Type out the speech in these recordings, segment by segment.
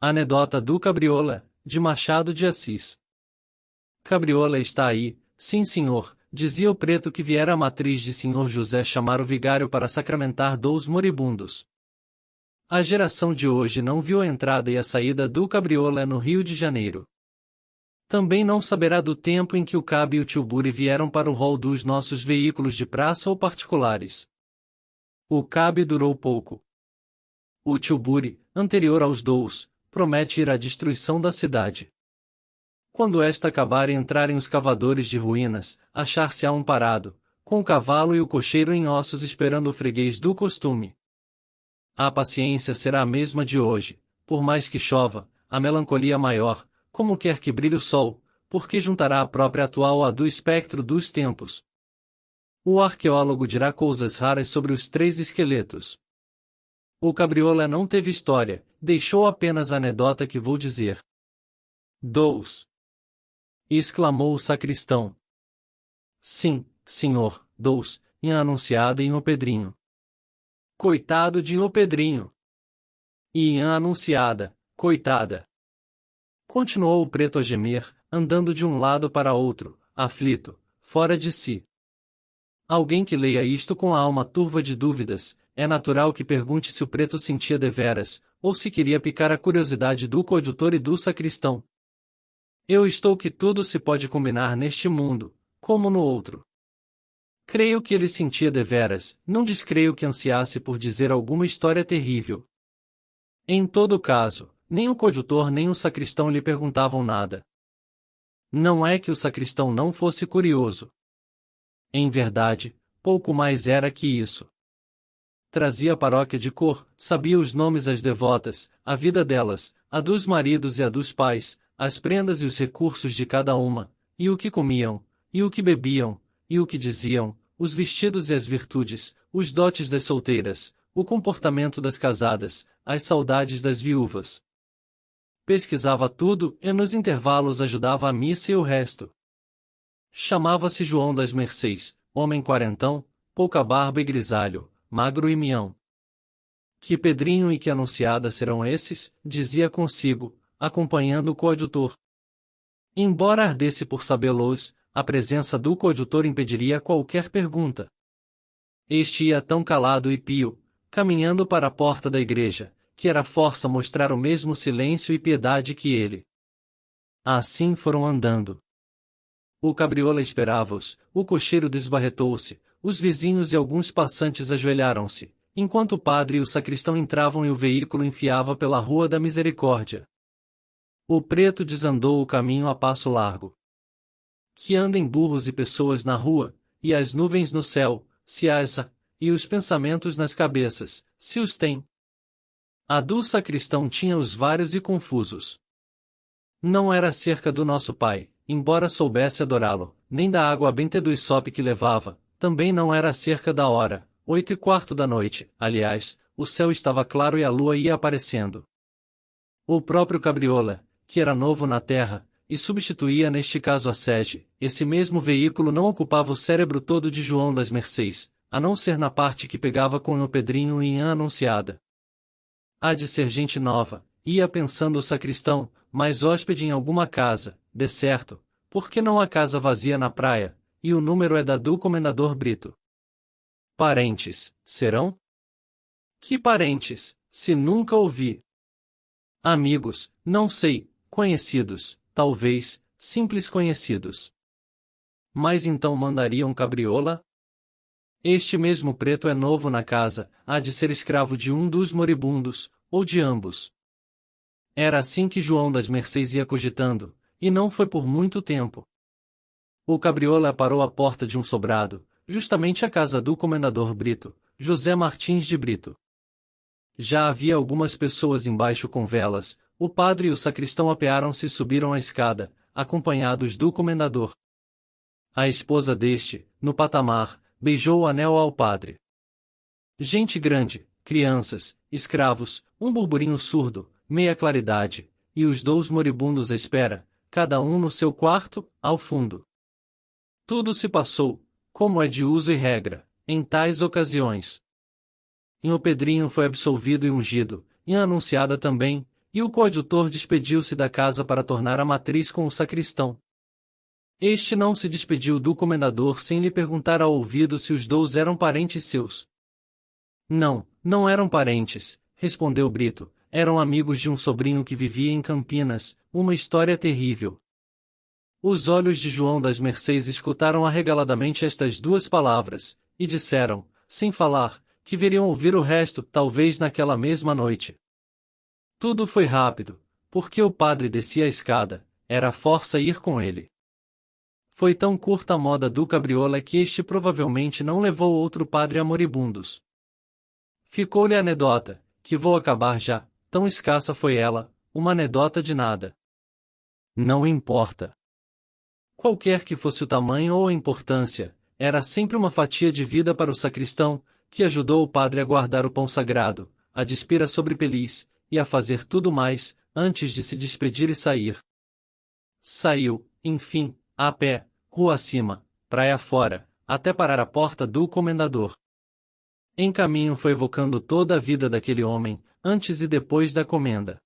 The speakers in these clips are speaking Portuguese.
Anedota do Cabriola, de Machado de Assis. Cabriola está aí, sim senhor, dizia o preto que viera a matriz de senhor José chamar o vigário para sacramentar dous moribundos. A geração de hoje não viu a entrada e a saída do Cabriola no Rio de Janeiro. Também não saberá do tempo em que o Cab e o Tilbury vieram para o rol dos nossos veículos de praça ou particulares. O Cab durou pouco. O Tilbury, anterior aos dous, promete ir à destruição da cidade. Quando esta acabar e entrarem os cavadores de ruínas, achar-se-á um parado, com o cavalo e o cocheiro em ossos esperando o freguês do costume. A paciência será a mesma de hoje, por mais que chova, a melancolia maior, como quer que brilhe o sol, porque juntará a própria atual à do espectro dos tempos. O arqueólogo dirá coisas raras sobre os três esqueletos. O Cabriola não teve história, deixou apenas a anedota que vou dizer. Dous! Exclamou o sacristão. Sim, senhor, dous, em Anunciada e em O Pedrinho. Coitado de O Pedrinho! E em Anunciada, coitada! Continuou o preto a gemer, andando de um lado para outro, aflito, fora de si. Alguém que leia isto com a alma turva de dúvidas, é natural que pergunte se o preto sentia deveras, ou se queria picar a curiosidade do coadjutor e do sacristão. Eu estou que tudo se pode combinar neste mundo, como no outro. Creio que ele sentia deveras, não descreio que ansiasse por dizer alguma história terrível. Em todo caso, nem o coadjutor nem o sacristão lhe perguntavam nada. Não é que o sacristão não fosse curioso. Em verdade, pouco mais era que isso. Trazia a paróquia de cor, sabia os nomes das devotas, a vida delas, a dos maridos e a dos pais, as prendas e os recursos de cada uma, e o que comiam, e o que bebiam, e o que diziam, os vestidos e as virtudes, os dotes das solteiras, o comportamento das casadas, as saudades das viúvas. Pesquisava tudo e nos intervalos ajudava a missa e o resto. Chamava-se João das Mercês, homem quarentão, pouca barba e grisalho, magro e mião. Que Pedrinho e que Anunciada serão esses, dizia consigo, acompanhando o coadjutor. Embora ardesse por sabê-los, a presença do coadjutor impediria qualquer pergunta. Este ia tão calado e pio, caminhando para a porta da igreja, que era força mostrar o mesmo silêncio e piedade que ele. Assim foram andando. O Cabriola esperava-os, o cocheiro desbarretou-se, os vizinhos e alguns passantes ajoelharam-se, enquanto o padre e o sacristão entravam e o veículo enfiava pela Rua da Misericórdia. O preto desandou o caminho a passo largo. Que andem burros e pessoas na rua, e as nuvens no céu, se as há, e os pensamentos nas cabeças, se os tem. A do sacristão tinha os vários e confusos. Não era cerca do nosso pai, embora soubesse adorá-lo, nem da água benta do isope que levava, também não era cerca da hora, 8:15 da noite, aliás, o céu estava claro e a lua ia aparecendo. O próprio Cabriola, que era novo na terra, e substituía neste caso a sede, esse mesmo veículo não ocupava o cérebro todo de João das Mercês, a não ser na parte que pegava com o Pedrinho e em Anunciada. Há de ser gente nova, ia pensando o sacristão, mas hóspede em alguma casa, de certo, porque não há casa vazia na praia, e o número é da do Comendador Brito. Parentes, serão? Que parentes, se nunca ouvi? Amigos, não sei, conhecidos, talvez, simples conhecidos. Mas então mandariam Cabriola? Este mesmo preto é novo na casa, há de ser escravo de um dos moribundos, ou de ambos. Era assim que João das Mercês ia cogitando, e não foi por muito tempo. O Cabriola parou à porta de um sobrado, justamente a casa do Comendador Brito, José Martins de Brito. Já havia algumas pessoas embaixo com velas, o padre e o sacristão apearam-se e subiram a escada, acompanhados do comendador. A esposa deste, no patamar, beijou o anel ao padre. Gente grande, crianças, escravos, um burburinho surdo, meia claridade, e os dous moribundos à espera, cada um no seu quarto, ao fundo. Tudo se passou, como é de uso e regra, em tais ocasiões. E o Pedrinho foi absolvido e ungido, e a Anunciada também, e o coadjutor despediu-se da casa para tornar a matriz com o sacristão. Este não se despediu do comendador sem lhe perguntar ao ouvido se os dous eram parentes seus. Não, não eram parentes, respondeu Brito, eram amigos de um sobrinho que vivia em Campinas, uma história terrível. Os olhos de João das Mercês escutaram arregaladamente estas duas palavras, e disseram, sem falar, que veriam ouvir o resto, talvez naquela mesma noite. Tudo foi rápido, porque o padre descia a escada, era força ir com ele. Foi tão curta a moda do cabriola que este provavelmente não levou outro padre a moribundos. Ficou-lhe a anedota, que vou acabar já, tão escassa foi ela, uma anedota de nada. Não importa. Qualquer que fosse o tamanho ou a importância, era sempre uma fatia de vida para o sacristão, que ajudou o padre a guardar o pão sagrado, a despir a sobrepeliz, e a fazer tudo mais, antes de se despedir e sair. Saiu, enfim, a pé, rua acima, praia fora, até parar à porta do comendador. Em caminho foi evocando toda a vida daquele homem, antes e depois da comenda.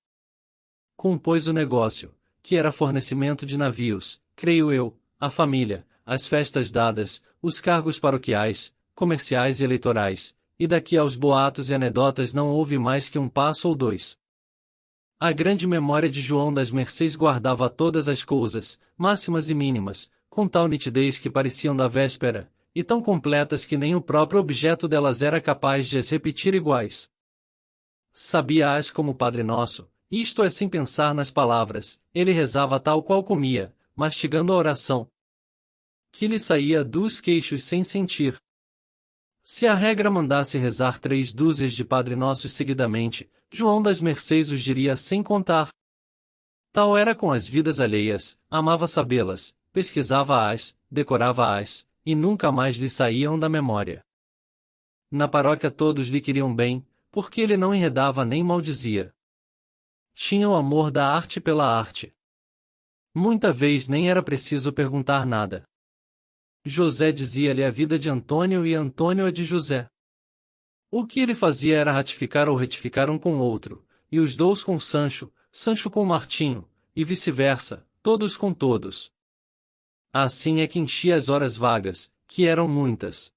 Compôs o negócio, que era fornecimento de navios, creio eu, a família, as festas dadas, os cargos paroquiais, comerciais e eleitorais, e daqui aos boatos e anedotas não houve mais que um passo ou dois. A grande memória de João das Mercês guardava todas as coisas, máximas e mínimas, com tal nitidez que pareciam da véspera, e tão completas que nem o próprio objeto delas era capaz de as repetir iguais. Sabia-as como o Padre Nosso, isto é sem pensar nas palavras, ele rezava tal qual comia, mastigando a oração, que lhe saía dos queixos sem sentir. Se a regra mandasse rezar 3 dúzias de Padre Nossos seguidamente, João das Mercês os diria sem contar. Tal era com as vidas alheias, amava sabê-las, pesquisava-as, decorava-as, e nunca mais lhe saíam da memória. Na paróquia todos lhe queriam bem, porque ele não enredava nem maldizia. Tinha o amor da arte pela arte. Muita vez nem era preciso perguntar nada. José dizia-lhe a vida de Antônio e Antônio a de José. O que ele fazia era ratificar ou retificar um com o outro, e os dous com Sancho, Sancho com Martinho, e vice-versa, todos com todos. Assim é que enchia as horas vagas, que eram muitas.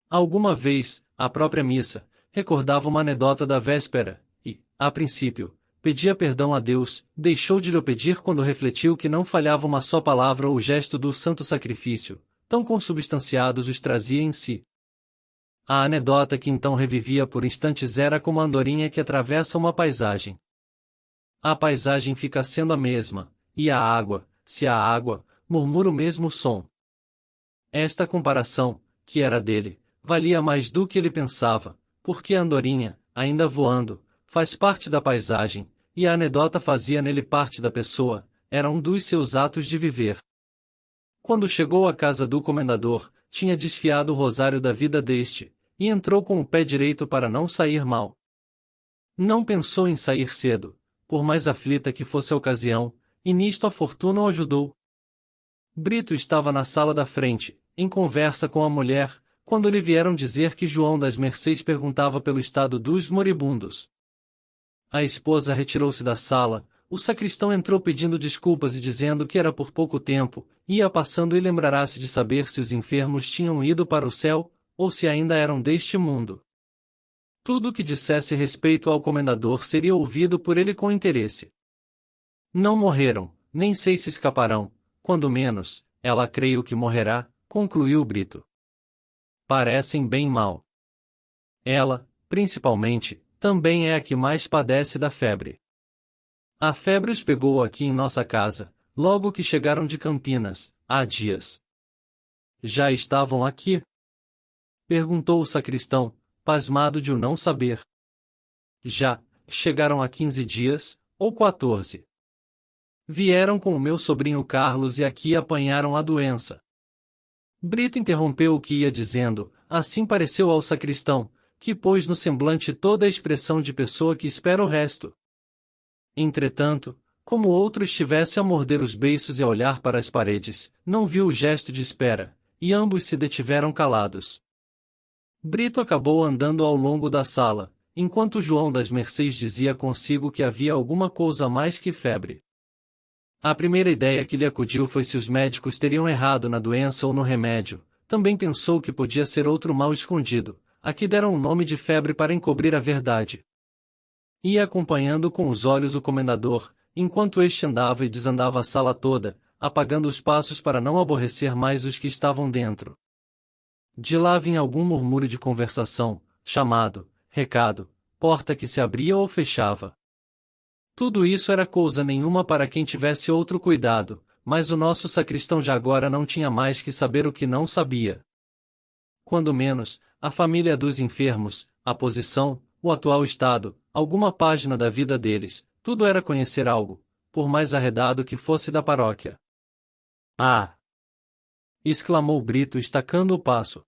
Alguma vez, a própria missa, recordava uma anedota da véspera, e, a princípio, pedia perdão a Deus, deixou de lhe pedir quando refletiu que não falhava uma só palavra ou gesto do santo sacrifício, tão consubstanciados os trazia em si. A anedota que então revivia por instantes era como a andorinha que atravessa uma paisagem. A paisagem fica sendo a mesma, e a água, se há água, murmura o mesmo som. Esta comparação, que era dele, valia mais do que ele pensava, porque a andorinha, ainda voando, faz parte da paisagem, e a anedota fazia nele parte da pessoa, era um dos seus atos de viver. Quando chegou à casa do comendador, tinha desfiado o rosário da vida deste, e entrou com o pé direito para não sair mal. Não pensou em sair cedo, por mais aflita que fosse a ocasião, e nisto a fortuna o ajudou. Brito estava na sala da frente, em conversa com a mulher, quando lhe vieram dizer que João das Mercês perguntava pelo estado dos moribundos. A esposa retirou-se da sala, o sacristão entrou pedindo desculpas e dizendo que era por pouco tempo, ia passando e lembrará-se de saber se os enfermos tinham ido para o céu, ou se ainda eram deste mundo. Tudo o que dissesse respeito ao comendador seria ouvido por ele com interesse. Não morreram, nem sei se escaparão, quando menos, ela creio que morrerá, concluiu Brito. Parecem bem mal. Ela, principalmente, também é a que mais padece da febre. A febre os pegou aqui em nossa casa, logo que chegaram de Campinas, há dias. Já estavam aqui? Perguntou o sacristão, pasmado de o não saber. Já, chegaram há 15 dias, ou 14. Vieram com o meu sobrinho Carlos e aqui apanharam a doença. Brito interrompeu o que ia dizendo, assim pareceu ao sacristão, que pôs no semblante toda a expressão de pessoa que espera o resto. Entretanto, como o outro estivesse a morder os beiços e a olhar para as paredes, não viu o gesto de espera, e ambos se detiveram calados. Brito acabou andando ao longo da sala, enquanto João das Mercês dizia consigo que havia alguma coisa a mais que febre. A primeira ideia que lhe acudiu foi se os médicos teriam errado na doença ou no remédio. Também pensou que podia ser outro mal escondido, a que deram o nome de febre para encobrir a verdade. Ia acompanhando com os olhos o comendador, enquanto este andava e desandava a sala toda, apagando os passos para não aborrecer mais os que estavam dentro. De lá vinha algum murmúrio de conversação, chamado, recado, porta que se abria ou fechava. Tudo isso era coisa nenhuma para quem tivesse outro cuidado, mas o nosso sacristão já agora não tinha mais que saber o que não sabia. Quando menos, a família dos enfermos, a posição, o atual estado, alguma página da vida deles, tudo era conhecer algo, por mais arredado que fosse da paróquia. Ah! Exclamou Brito estacando o passo.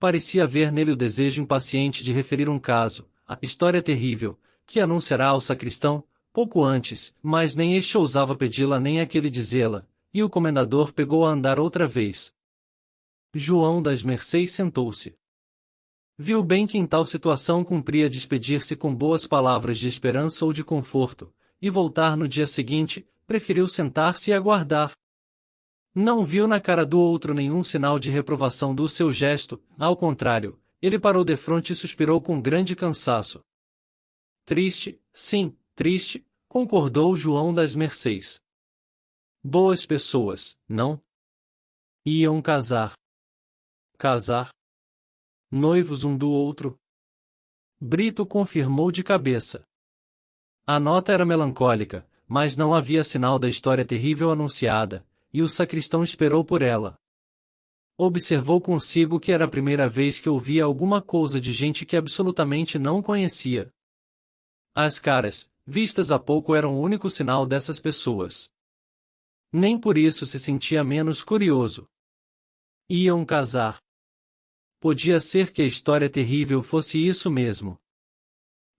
Parecia ver nele o desejo impaciente de referir um caso, a história terrível, que anunciará ao sacristão, pouco antes, mas nem este ousava pedi-la nem aquele dizê-la, e o comendador pegou a andar outra vez. João das Mercês sentou-se. Viu bem que em tal situação cumpria despedir-se com boas palavras de esperança ou de conforto, e voltar no dia seguinte, preferiu sentar-se e aguardar. Não viu na cara do outro nenhum sinal de reprovação do seu gesto, ao contrário, ele parou defronte e suspirou com grande cansaço. Triste, sim, triste, concordou João das Mercês. Boas pessoas, não? Iam casar. Casar? Noivos um do outro? Brito confirmou de cabeça. A nota era melancólica, mas não havia sinal da história terrível anunciada, e o sacristão esperou por ela. Observou consigo que era a primeira vez que ouvia alguma coisa de gente que absolutamente não conhecia. As caras, vistas há pouco, eram o único sinal dessas pessoas. Nem por isso se sentia menos curioso. Iam casar. Podia ser que a história terrível fosse isso mesmo.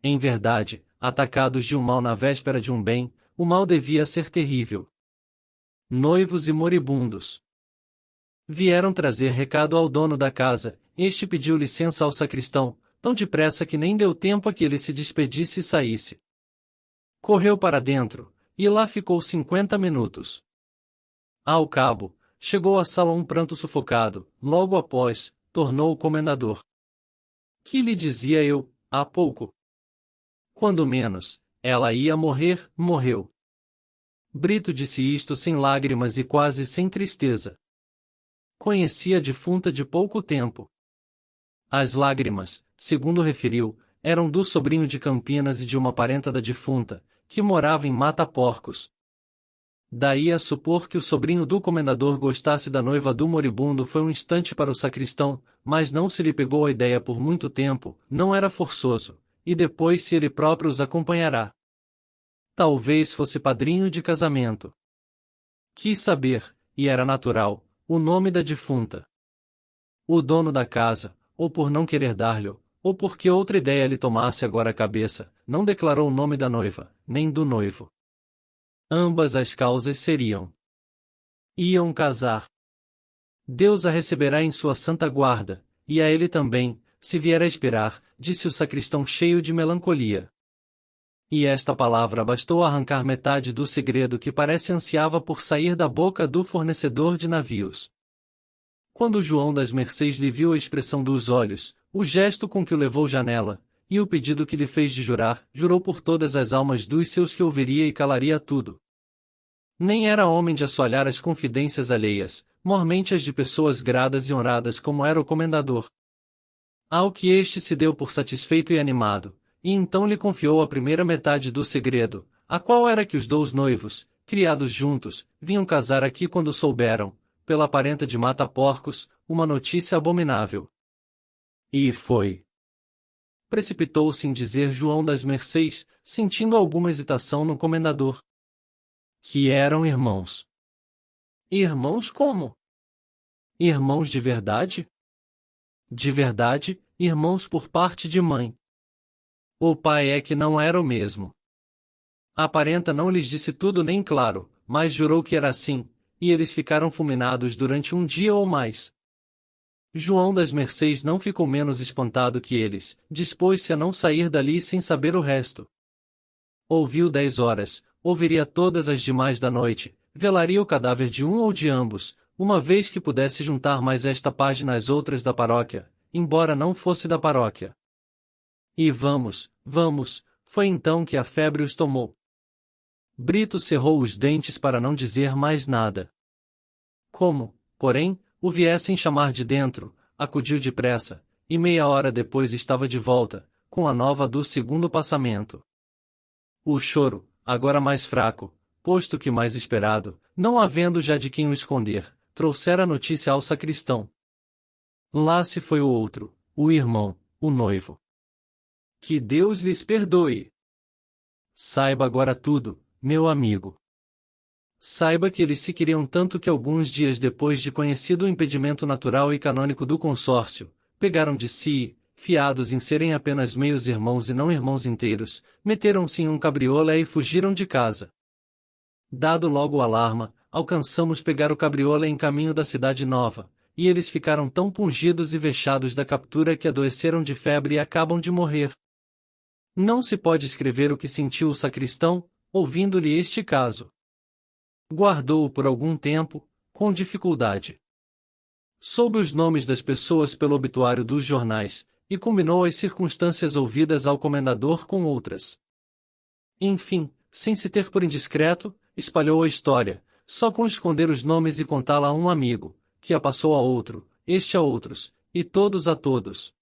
Em verdade, atacados de um mal na véspera de um bem, o mal devia ser terrível. Noivos e moribundos. Vieram trazer recado ao dono da casa. Este pediu licença ao sacristão, tão depressa que nem deu tempo a que ele se despedisse e saísse. Correu para dentro, e lá ficou 50 minutos. Ao cabo, chegou à sala um pranto sufocado. Logo após, tornou o comendador. Que lhe dizia eu, há pouco? Quando menos, ela ia morrer, morreu. Brito disse isto sem lágrimas e quase sem tristeza. Conhecia a defunta de pouco tempo. As lágrimas, segundo referiu, eram do sobrinho de Campinas e de uma parenta da defunta, que morava em Mata-Porcos. Daí a supor que o sobrinho do comendador gostasse da noiva do moribundo foi um instante para o sacristão, mas não se lhe pegou a ideia por muito tempo, não era forçoso, e depois se ele próprio os acompanhará. Talvez fosse padrinho de casamento. Quis saber, e era natural, o nome da defunta. O dono da casa, ou por não querer dar-lhe, ou porque outra ideia lhe tomasse agora a cabeça, não declarou o nome da noiva, nem do noivo. Ambas as causas seriam. Iam casar. Deus a receberá em sua santa guarda, e a ele também, se vier a esperar, disse o sacristão cheio de melancolia. E esta palavra bastou arrancar metade do segredo que parece ansiava por sair da boca do fornecedor de navios. Quando João das Mercês lhe viu a expressão dos olhos, o gesto com que o levou janela, e o pedido que lhe fez de jurar, jurou por todas as almas dos seus que ouviria e calaria tudo. Nem era homem de assoalhar as confidências alheias, mormente as de pessoas gradas e honradas como era o comendador. Ao que este se deu por satisfeito e animado, e então lhe confiou a primeira metade do segredo, a qual era que os dois noivos, criados juntos, vinham casar aqui quando souberam, pela parenta de Mata-Porcos, uma notícia abominável. E foi. Precipitou-se em dizer João das Mercês, sentindo alguma hesitação no comendador. Que eram irmãos. Irmãos como? Irmãos de verdade? De verdade, irmãos por parte de mãe. O pai é que não era o mesmo. A parenta não lhes disse tudo nem claro, mas jurou que era assim, e eles ficaram fulminados durante um dia ou mais. João das Mercês não ficou menos espantado que eles, dispôs-se a não sair dali sem saber o resto. Ouviu 10 horas, ouviria todas as demais da noite, velaria o cadáver de um ou de ambos, uma vez que pudesse juntar mais esta página às outras da paróquia, embora não fosse da paróquia. E vamos, foi então que a febre os tomou. Brito cerrou os dentes para não dizer mais nada. Como, porém, o viessem chamar de dentro, acudiu depressa, e meia hora depois estava de volta, com a nova do segundo passamento. O choro, agora mais fraco, posto que mais esperado, não havendo já de quem o esconder, trouxera a notícia ao sacristão. Lá se foi o outro, o irmão, o noivo. Que Deus lhes perdoe! Saiba agora tudo, meu amigo. Saiba que eles se queriam tanto que alguns dias depois de conhecido o impedimento natural e canônico do consórcio, pegaram de si, fiados em serem apenas meios irmãos e não irmãos inteiros, meteram-se em um cabriolé e fugiram de casa. Dado logo o alarma, alcançamos pegar o cabriolé em caminho da cidade nova, e eles ficaram tão pungidos e vexados da captura que adoeceram de febre e acabam de morrer. Não se pode escrever o que sentiu o sacristão, ouvindo-lhe este caso. Guardou-o por algum tempo, com dificuldade. Soube os nomes das pessoas pelo obituário dos jornais, e combinou as circunstâncias ouvidas ao comendador com outras. Enfim, sem se ter por indiscreto, espalhou a história, só com esconder os nomes e contá-la a um amigo, que a passou a outro, este a outros, e todos a todos.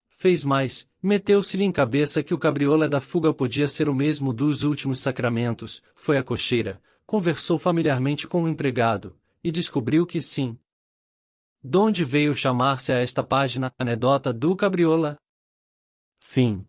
Fez mais, meteu-se-lhe em cabeça que o cabriolé da fuga podia ser o mesmo dos últimos sacramentos, foi à cocheira, conversou familiarmente com o empregado, e descobriu que sim. Donde veio chamar-se a esta página, anedota do cabriolé? Fim.